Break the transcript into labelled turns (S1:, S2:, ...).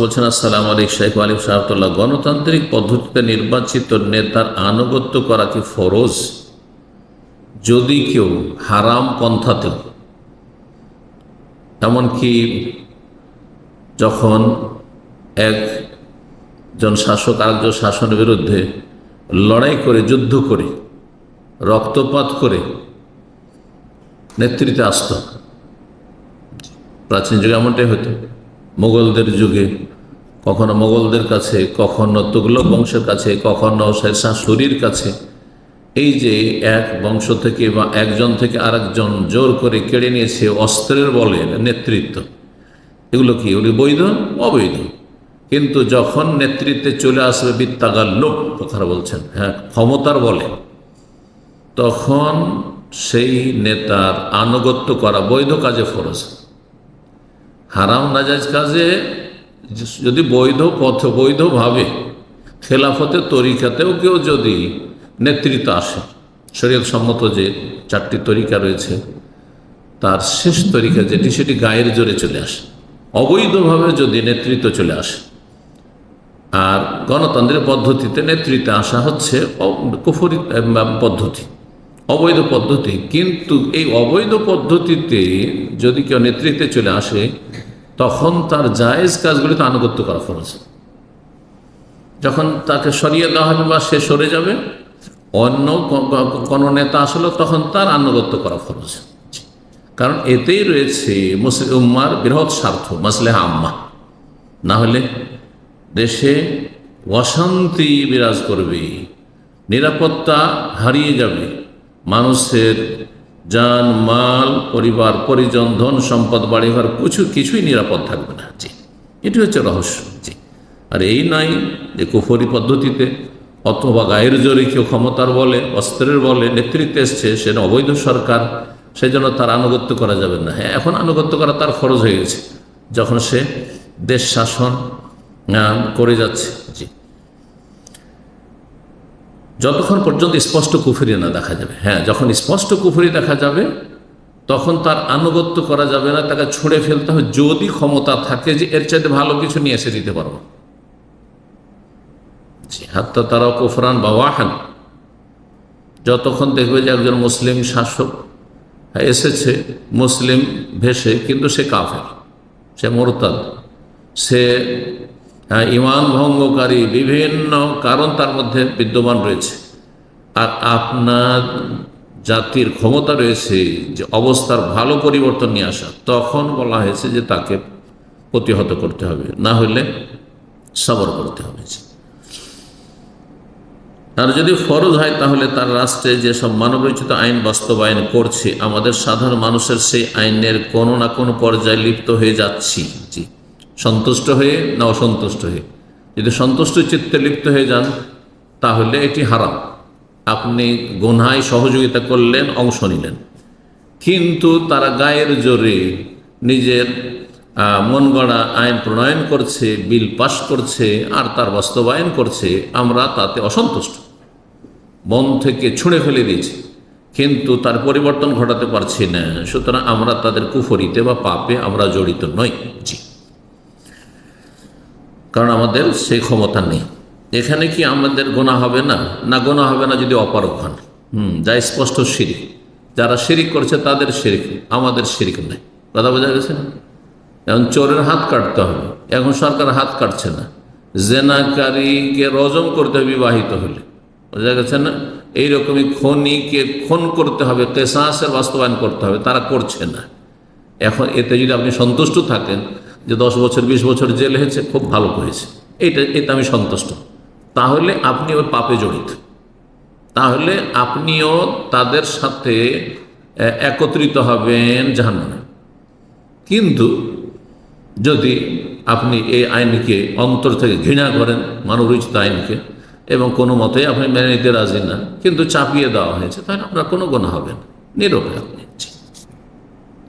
S1: বলছেন, আসসালামু আলাইকুম শাইখ আলিম সাহেবুল্লাহ, গণতান্ত্রিক পদ্ধতিতে নির্বাচিত নেতার আনুগত্য করা কি ফরজ? যদি কেউ হারাম পন্থাতে, এমনকি যখন একজন শাসক আরেকজন শাসনের বিরুদ্ধে লড়াই করে, যুদ্ধ করে, রক্তপাত করে নেতৃত্বে আসত, প্রাচীন যুগে এমনটাই হতো। মোগলদের যুগে কখনো মোগলদের কাছে, কখনো তুগলক বংশের কাছে, কখনো শেরশাহ সুরির কাছে, এই যে এক বংশ থেকে বা একজন থেকে আরেকজন জোর করে কেড়ে নিয়েছে অস্ত্রের বলে নেতৃত্ব, এগুলো কি এগুলি বৈধ? অবৈধ। কিন্তু যখন নেতৃত্বে চলে আসবে বিত্তাগাল্লুব, কথাটা বলছেন, হ্যাঁ, ক্ষমতার বলে, তখন সেই নেতার আনুগত্য করা বৈধ কাজে ফরজ। হারাম নাজাইজ কাজে যদি বৈধ পথে, বৈধভাবে, খেলাফতের তরিকাতেও কেউ যদি নেতৃত্ব আসে, শরীয়ত সম্মত যে 4টি তরিকা রয়েছে, তার শেষ তরিকা যেটি, সেটি গায়ের জোরে চলে আসে। অবৈধভাবে যদি নেতৃত্ব চলে আসে, আর গণতন্ত্রের পদ্ধতিতে নেতৃত্বে আসা হচ্ছে কুফরি পদ্ধতি, অবৈধ পদ্ধতি। কিন্তু এই অবৈধ পদ্ধতিতে যদি কেউ নেতৃত্বে চলে আসে, তখন তার জায়েজ কাজগুলিতে আনুগত্য করা ফরজ। যখন তাকে সরিয়ে দেওয়া হবে বা সে সরে যাবে, অন্য কোনো নেতা আসলে, তখন তার আনুগত্য করা ফরজ। কারণ এতেই রয়েছে মুসলিম উম্মার বৃহৎ স্বার্থ, মাসলেহা আম্মা। না হলে দেশে অশান্তি বিরাজ করবে, নিরাপত্তা হারিয়ে যাবে, মানুষের জান মাল, পরিবার পরিজন, ধন সম্পদ, বাড়িঘর কিছুই নিরাপদ থাকবে না। জি, এটি হচ্ছে রহস্য। জি, আর এই নয় যে কুফরি পদ্ধতিতে অথবা গায়ের জোরে কেউ ক্ষমতার বলে, অস্ত্রের বলে নেতৃত্বে এসছে, সেটা অবৈধ সরকার, সেই জন্য তার আনুগত্য করা যাবে না। হ্যাঁ, এখন আনুগত্য করা তার ফরজ হয়ে গেছে, যখন সে দেশ শাসন করে যাচ্ছে। জি, যতক্ষণ পর্যন্ত স্পষ্ট কুফরি না দেখা যাবে। হ্যাঁ, যখন স্পষ্ট কুফরি দেখা যাবে, তখন তার আনুগত্য করা যাবে না, তাকে ছুঁড়ে ফেলতে হবে, যদি ক্ষমতা থাকে যে এর চাইতে ভালো কিছু নিয়ে এসে দিতে পারবো। জি, হাত্তা তারা কুফরান বা ওয়াহান, যতক্ষণ দেখবে যে একজন মুসলিম শাসক এসেছে মুসলিম ভেষে, কিন্তু সে কাফের, সে মুরতাদ, সে ঈমান ভঙ্গকারী, বিভিন্ন কারণ তার মধ্যে বিদ্যমান রয়েছে, আর আপনার জাতির ক্ষমতা রয়েছে যে অবস্থার ভালো পরিবর্তন নিয়ে আসা, তখন বলা হয়েছে যে তাকে প্রতিহত করতে হবে, না হলে সবর করতে হবে। আর যদি ফরজ হয়, তাহলে তার রাষ্ট্রে যেসব মানবরচিত আইন বাস্তবায়ন করছে, আমাদের সাধারণ মানুষের সেই আইনের কোনো না কোনো পর্যায়ে লিপ্ত হয়ে যাচ্ছি। জি, সন্তুষ্ট হয়ে না অসন্তুষ্ট হয়ে। যদি সন্তুষ্ট চিত্তে লিপ্ত হয়ে যান, তাহলে এটি হারাম, আপনি গুনায় সহযোগিতা করলেন, অংশ নিলেন। কিন্তু তারা গায়ের জোরে নিজের মন গড়া আইন প্রণয়ন করছে, বিল পাস করছে, আর তার বাস্তবায়ন করছে, আমরা তাতে অসন্তুষ্ট, মন থেকে ছুঁড়ে ফেলে দিয়েছি, কিন্তু তার পরিবর্তন ঘটাতে পারছি না। সুতরাং আমরা তাদের কুফরিতে বা পাপে আমরা জড়িত নই। জি, কারণ আমাদের সেই ক্ষমতা নেই। এখানে কি আমাদের গোনা হবে না? না, গোনা হবে না যদি অপারগ হন। যা স্পষ্ট শিরিক, যারা শিরিক করছে তাদের শিরিক, আমাদের শিরিক নেই। কথা বোঝা গেছে না? এখন চোরের হাত কাটতে হবে, এখন সরকার হাত কাটছে না। জেনাকারীকে রজম করতে হবে বিবাহিত হলে, বোঝা গেছে না? এইরকমই খনিকে খুন করতে হবে, কেসাসের বাস্তবায়ন করতে হবে, তারা করছে না। এখন এতে যদি আপনি সন্তুষ্ট থাকেন যে 10 বছর 20 বছর জেল হয়েছে, খুব ভালো করেছে, এতে আমি সন্তুষ্ট, তাহলে আপনি ওই পাপে জড়িত, তাহলে আপনিও তাদের সাথে একত্রিত হবেন জাহান্নামে। কিন্তু যদি আপনি এই আইনকে অন্তর থেকে ঘৃণা করেন, মানবরচিত আইনকে, এবং কোনো মতেই আপনি মেনে নিতে রাজি না, কিন্তু চাপিয়ে দেওয়া হয়েছে, তাহলে আপনার কোনো গুনাহ হবে না, নীরবে আপনি।